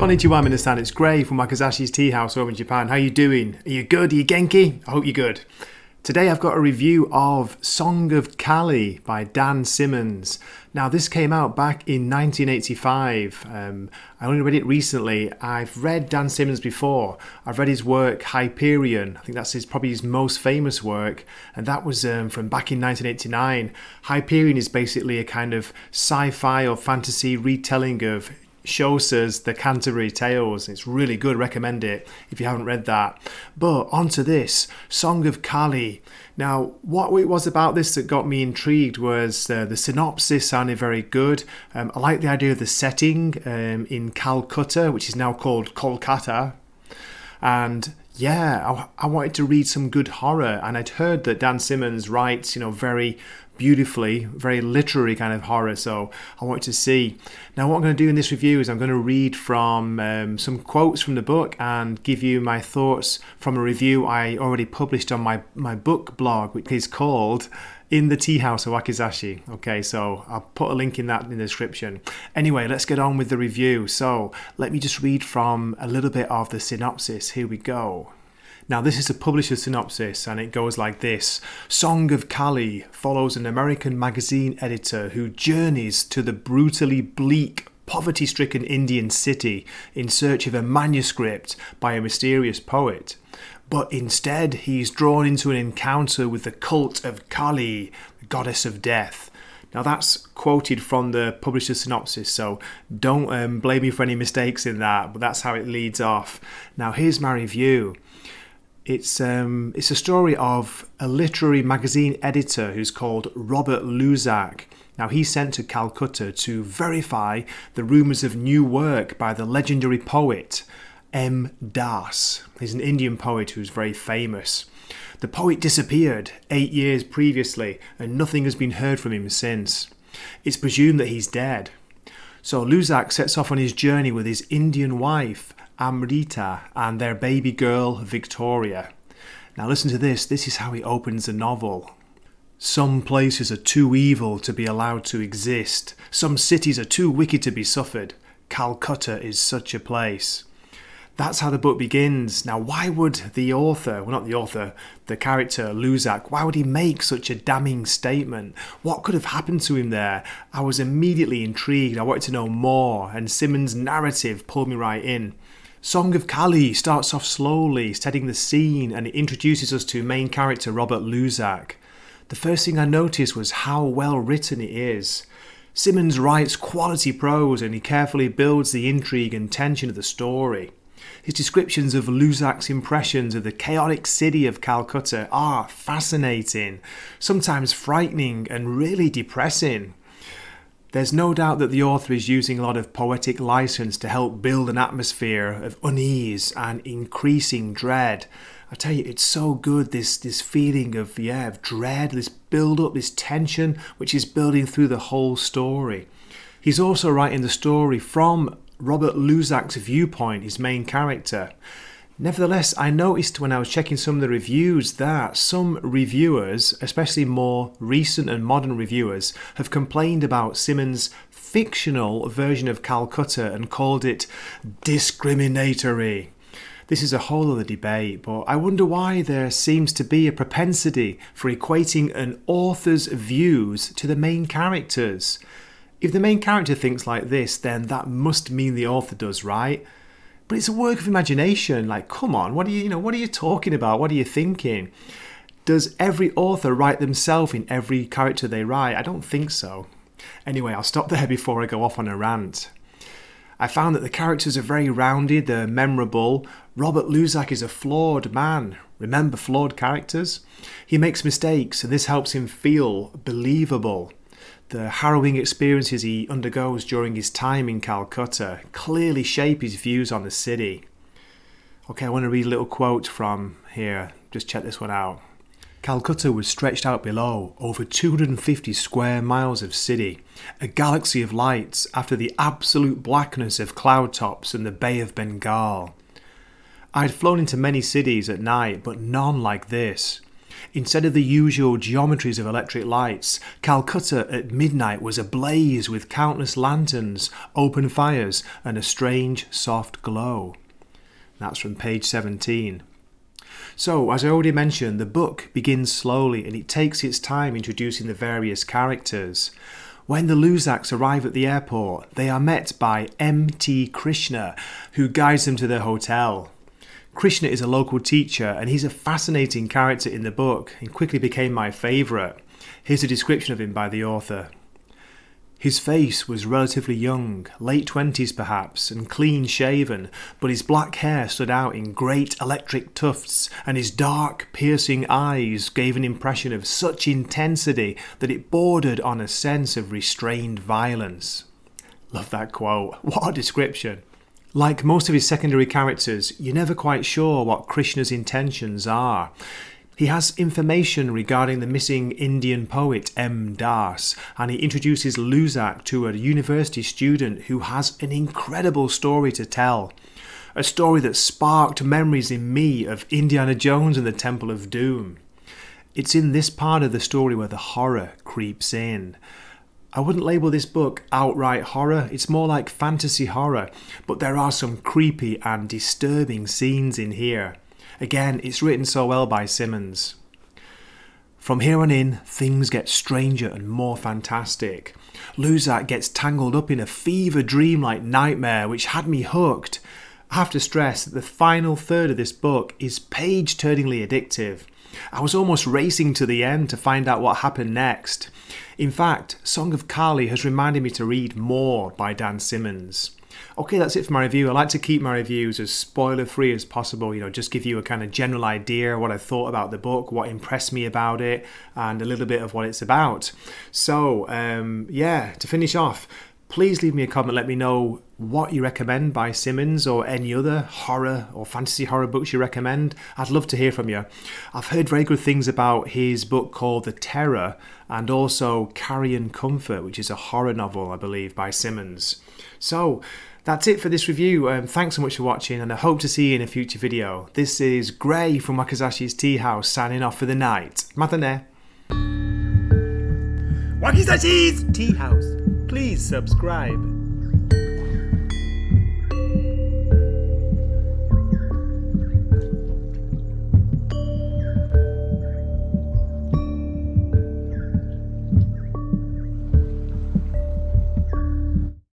Konnichiwa, Minasan. It's Gray from Wakazashi's Tea House over in Japan. How you doing? Are you good? Are you genki? I hope you're good. Today I've got a review of Song of Kali by Dan Simmons. Now this came out back in 1985. I only read it recently. I've read Dan Simmons before. I've read his work Hyperion. I think that's probably his most famous work, and that was from back in 1989. Hyperion is basically a kind of sci-fi or fantasy retelling of Chaucer's The Canterbury Tales. It's really good, recommend it if you haven't read that. But onto this, Song of Kali. Now, what it was about this that got me intrigued was the synopsis sounded very good. I like the idea of the setting in Calcutta, which is now called Kolkata. And yeah, I wanted to read some good horror, and I'd heard that Dan Simmons writes, very beautifully, very literary kind of horror, so I wanted to see. Now what I'm going to do in this review is I'm going to read from some quotes from the book and give you my thoughts from a review I already published on my book blog, which is called In the Tea House of Wakizashi. Okay, so I'll put a link in that in the description. Anyway, let's get on with the review. So let me just read from a little bit of the synopsis. Here we go. Now this is a publisher's synopsis and it goes like this. Song of Kali follows an American magazine editor who journeys to the brutally bleak, poverty-stricken Indian city in search of a manuscript by a mysterious poet. But instead he's drawn into an encounter with the cult of Kali, the goddess of death. Now that's quoted from the publisher's synopsis, so don't blame me for any mistakes in that, but that's how it leads off. Now here's my review. It's a story of a literary magazine editor who's called Robert Luzak. Now he's sent to Calcutta to verify the rumours of new work by the legendary poet M. Das. He's an Indian poet who's very famous. The poet disappeared 8 years previously and nothing has been heard from him since. It's presumed that he's dead. So Luzak sets off on his journey with his Indian wife Amrita and their baby girl Victoria. Now listen to this. This is how he opens the novel. Some places are too evil to be allowed to exist. Some cities are too wicked to be suffered. Calcutta is such a place. That's how the book begins. Now why would the character Luzak, why would he make such a damning statement? What could have happened to him there? I was immediately intrigued. I wanted to know more, and Simmons' narrative pulled me right in. Song of Kali starts off slowly, setting the scene, and it introduces us to main character Robert Luzak. The first thing I noticed was how well written it is. Simmons writes quality prose and he carefully builds the intrigue and tension of the story. His descriptions of Luzak's impressions of the chaotic city of Calcutta are fascinating, sometimes frightening and really depressing. There's no doubt that the author is using a lot of poetic license to help build an atmosphere of unease and increasing dread. I tell you, it's so good, this feeling of dread, this build-up, this tension, which is building through the whole story. He's also writing the story from Robert Luzak's viewpoint, his main character. Nevertheless, I noticed when I was checking some of the reviews that some reviewers, especially more recent and modern reviewers, have complained about Simmons' fictional version of Calcutta and called it discriminatory. This is a whole other debate, but I wonder why there seems to be a propensity for equating an author's views to the main characters. If the main character thinks like this, then that must mean the author does, right? But it's a work of imagination. Like, come on, what are you talking about? What are you thinking? Does every author write themselves in every character they write? I don't think so. Anyway, I'll stop there before I go off on a rant. I found that the characters are very rounded, they're memorable. Robert Luzak is a flawed man. Remember flawed characters? He makes mistakes and this helps him feel believable. The harrowing experiences he undergoes during his time in Calcutta clearly shape his views on the city. Okay, I want to read a little quote from here. Just check this one out. Calcutta was stretched out below, over 250 square miles of city, a galaxy of lights after the absolute blackness of cloud tops and the Bay of Bengal. I had flown into many cities at night, but none like this. Instead of the usual geometries of electric lights, Calcutta at midnight was ablaze with countless lanterns, open fires, and a strange, soft glow. That's from page 17. So, as I already mentioned, the book begins slowly and it takes its time introducing the various characters. When the Luzaks arrive at the airport, they are met by M.T. Krishna, who guides them to their hotel. Krishna is a local teacher and he's a fascinating character in the book and quickly became my favourite. Here's a description of him by the author. His face was relatively young, late 20s perhaps, and clean-shaven, but his black hair stood out in great electric tufts, and his dark, piercing eyes gave an impression of such intensity that it bordered on a sense of restrained violence. Love that quote. What a description. Like most of his secondary characters, you're never quite sure what Krishna's intentions are. He has information regarding the missing Indian poet M. Das, and he introduces Luzak to a university student who has an incredible story to tell. A story that sparked memories in me of Indiana Jones and the Temple of Doom. It's in this part of the story where the horror creeps in. I wouldn't label this book outright horror, it's more like fantasy horror, but there are some creepy and disturbing scenes in here. Again, it's written so well by Simmons. From here on in, things get stranger and more fantastic. Luzak gets tangled up in a fever dream-like nightmare which had me hooked. I have to stress that the final third of this book is page-turningly addictive. I was almost racing to the end to find out what happened next. In fact, Song of Kali has reminded me to read more by Dan Simmons. Okay, that's it for my review. I like to keep my reviews as spoiler-free as possible, just give you a kind of general idea of what I thought about the book, what impressed me about it, and a little bit of what it's about. So, to finish off, please leave me a comment, let me know what you recommend by Simmons or any other horror or fantasy horror books you recommend. I'd love to hear from you. I've heard very good things about his book called The Terror and also Carrion Comfort, which is a horror novel, I believe, by Simmons. So, that's it for this review. Thanks so much for watching and I hope to see you in a future video. This is Gray from Wakizashi's Tea House signing off for the night. Matane. Wakizashi's Tea House. Please subscribe.